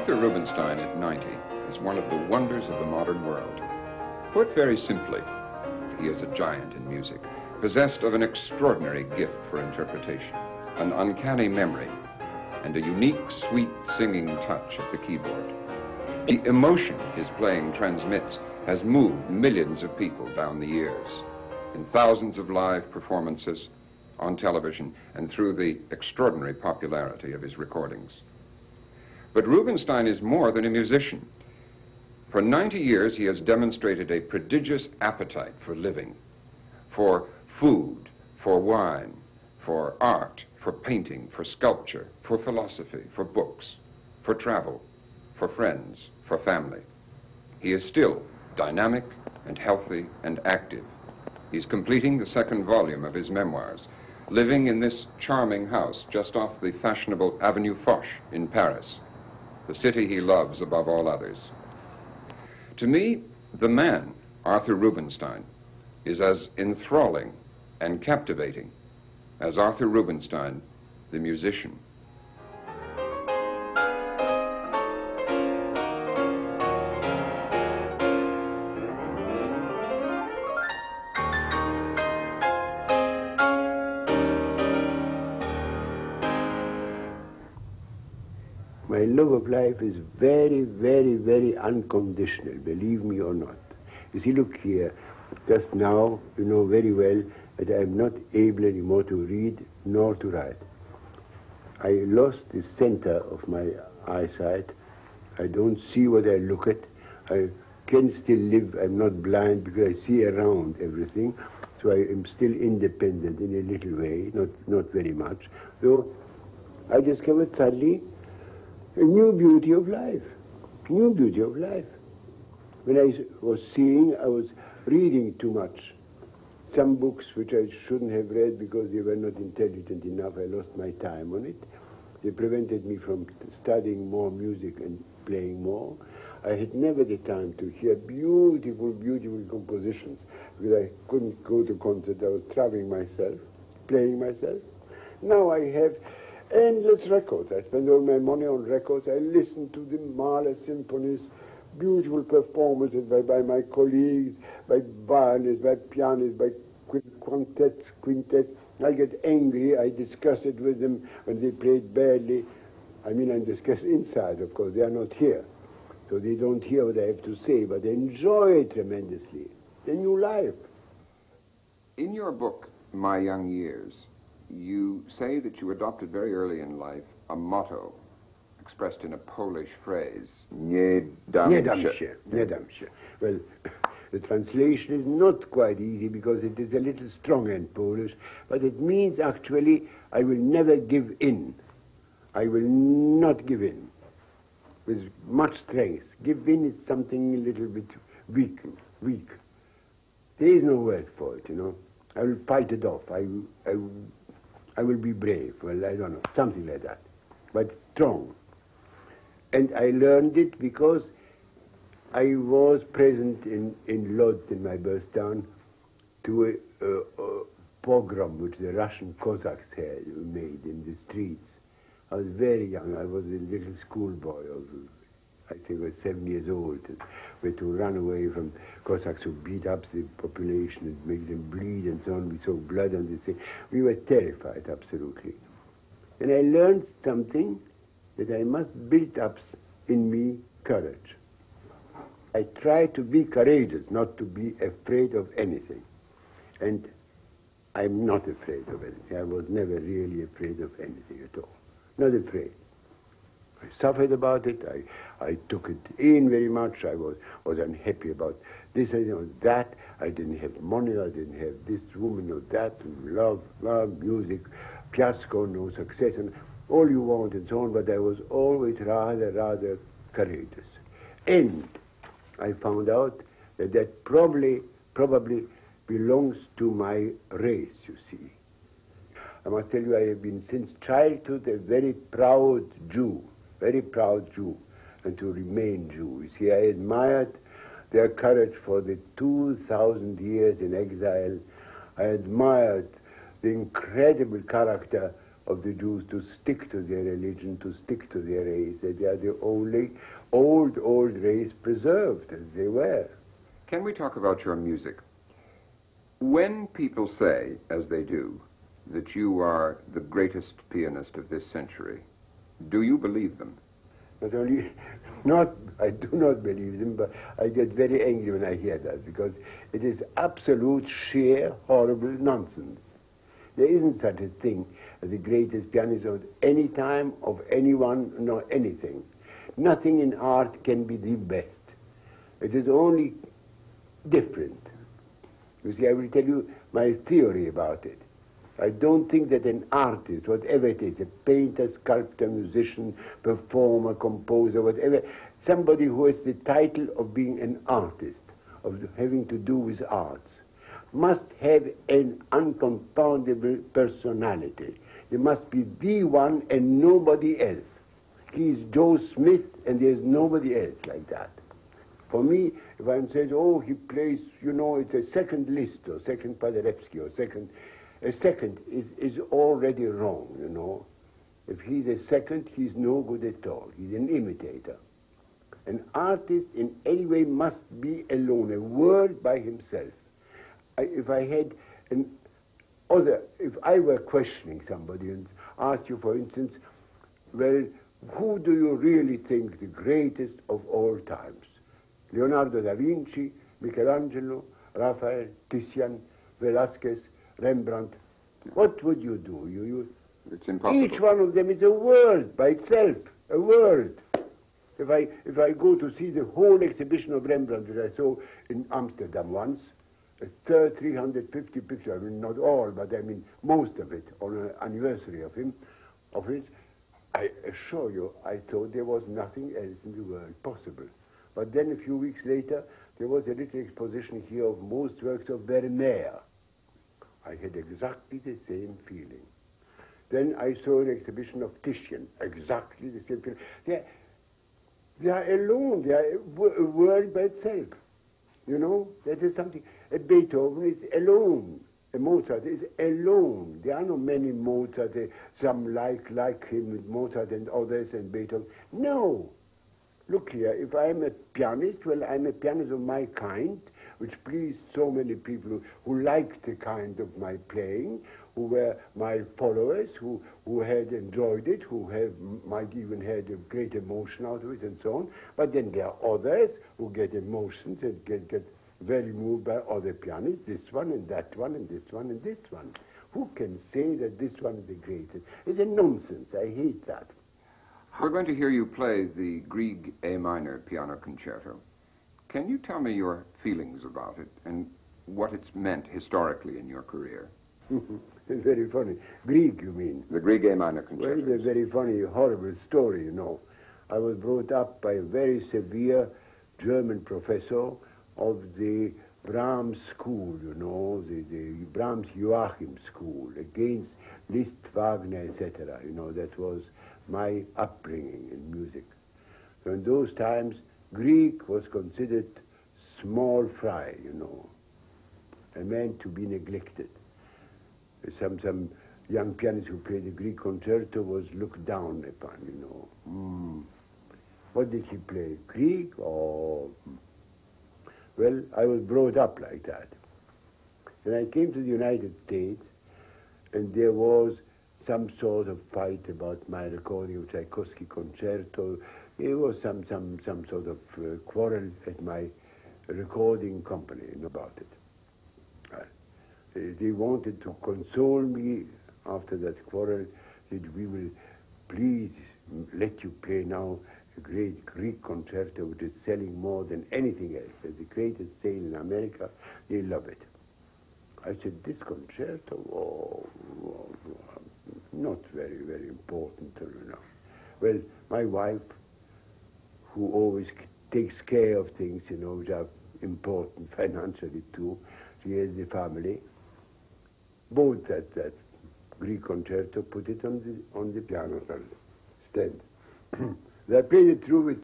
Arthur Rubinstein at 90 is one of the wonders of the modern world. Put very simply, he is a giant in music, possessed of an extraordinary gift for interpretation, an uncanny memory, and a unique, sweet singing touch at the keyboard. The emotion his playing transmits has moved millions of people down the years, in thousands of live performances, on television, and through the extraordinary popularity of his recordings. But Rubinstein is more than a musician. For 90 years, he has demonstrated a prodigious appetite for living, for food, for wine, for art, for painting, for sculpture, for philosophy, for books, for travel, for friends, for family. He is still dynamic and healthy and active. He's completing the second volume of his memoirs, living in this charming house just off the fashionable Avenue Foch in Paris, the city he loves above all others. To me, the man, Arthur Rubinstein, is as enthralling and captivating as Arthur Rubinstein, the musician. My love of life is very, very, very unconditional, believe me or not. You see, look here, just now, you know very well that I am not able anymore to read nor to write. I lost the center of my eyesight. I don't see what I look at. I can still live. I'm not blind because I see around everything. So I am still independent in a little way, not very much. So I discovered suddenly a new beauty of life, new beauty of life. When I was seeing, I was reading too much. Some books which I shouldn't have read because they were not intelligent enough, I lost my time on it. They prevented me from studying more music and playing more. I had never the time to hear beautiful, beautiful compositions because I couldn't go to concerts. I was traveling myself, playing myself. Now I have endless records. I spend all my money on records. I listen to the Mahler symphonies, beautiful performances by my colleagues, by violinists, by pianists, by quintets. I get angry. I discuss it with them when they played badly. I mean, I discuss inside, of course. They are not here. So they don't hear what I have to say, but they enjoy it tremendously. The new life. In your book, My Young Years, you say that you adopted very early in life a motto expressed in a Polish phrase, Nie dam się. Nie dam się. Well, the translation is not quite easy because it is a little strong in Polish, but it means actually, I will never give in. I will not give in with much strength. Give in is something a little bit weak. There is no word for it, you know. I will fight it off. I will be brave. Well, I don't know, something like that, but strong. And I learned it because I was present in Lodz, in my birth town, to a pogrom which the Russian Cossacks had made in the streets. I was very young. I was a little schoolboy. I think I was 7 years old. We had to run away from Cossacks who beat up the population and make them bleed and so on. We saw blood on the thing. We were terrified, absolutely. And I learned something that I must build up in me courage. I try to be courageous, not to be afraid of anything. And I'm not afraid of anything. I was never really afraid of anything at all. Not afraid. I suffered about it. I took it in very much. I was unhappy about this and that. I didn't have money. I didn't have this woman or that. Love, music, fiasco, no success, and all you want and so on. But I was always rather courageous. And I found out that probably belongs to my race, you see. I must tell you, I have been since childhood a very proud Jew, and to remain Jew. You see, I admired their courage for the 2,000 years in exile. I admired the incredible character of the Jews to stick to their religion, to stick to their race, that they are the only old race preserved as they were. Can we talk about your music? When people say, as they do, that you are the greatest pianist of this century, do you believe them? I do not believe them, but I get very angry when I hear that, because it is absolute, sheer, horrible nonsense. There isn't such a thing as the greatest pianist of any time, of anyone, nor anything. Nothing in art can be the best. It is only different. You see, I will tell you my theory about it. I don't think that an artist, whatever it is, a painter, sculptor, musician, performer, composer, whatever, somebody who has the title of being an artist, of having to do with arts, must have an unconfoundable personality. There must be the one and nobody else. He is Joe Smith and there is nobody else like that. For me, if one says, oh, he plays, you know, it's a second Liszt or second Paderewski or second, a second is already wrong, you know. If he's a second, he's no good at all. He's an imitator. An artist in any way must be alone, a world by himself. If I were questioning somebody and asked you, for instance, well, who do you really think the greatest of all times? Leonardo da Vinci, Michelangelo, Raphael, Titian, Velasquez, Rembrandt. What would you do? It's impossible. Each one of them is a world by itself, a world. If I go to see the whole exhibition of Rembrandt that I saw in Amsterdam once, 350 pictures, I mean not all, but I mean most of it, on an anniversary of his, I assure you, I thought there was nothing else in the world possible. But then a few weeks later, there was a little exposition here of most works of Vermeer. I had exactly the same feeling. Then I saw an exhibition of Titian, exactly the same feeling. They are alone, they are a world by itself. You know, that is something. A Beethoven is alone. A Mozart is alone. There are not many Mozart, some like him with Mozart and others and Beethoven. No. Look here, if I'm a pianist, well, I'm a pianist of my kind, which pleased so many people who liked the kind of my playing, who were my followers, who had enjoyed it, might even had a great emotion out of it and so on. But then there are others who get emotions and get very moved by other pianists, this one and that one and this one and this one. Who can say that this one is the greatest? It's a nonsense. I hate that. We're going to hear you play the Grieg A minor piano concerto. Can you tell me your feelings about it and what it's meant historically in your career? It's very funny. Grieg, you mean? The Grieg A minor concerto. Well, it's a very funny, horrible story, you know. I was brought up by a very severe German professor of the Brahms school, you know, the Brahms-Joachim school, against Liszt, Wagner, etc. You know, that was my upbringing in music. So in those times, Grieg was considered small fry, you know, a man to be neglected. Some young pianist who played the Grieg concerto was looked down upon, you know. What did he play? Grieg or... Well, I was brought up like that. Then I came to the United States, and there was some sort of fight about my recording of Tchaikovsky concerto. There was some sort of quarrel at my recording company about it. They wanted to console me after that quarrel, that we will please let you play now a great Grieg concerto which is selling more than anything else. It's the greatest sale in America. They love it. I said, this concerto, not very, very important, you know. Well, my wife, who always takes care of things, you know, which are important financially too, she has the family, bought that Grieg concerto, put it on the piano stand. I played it through with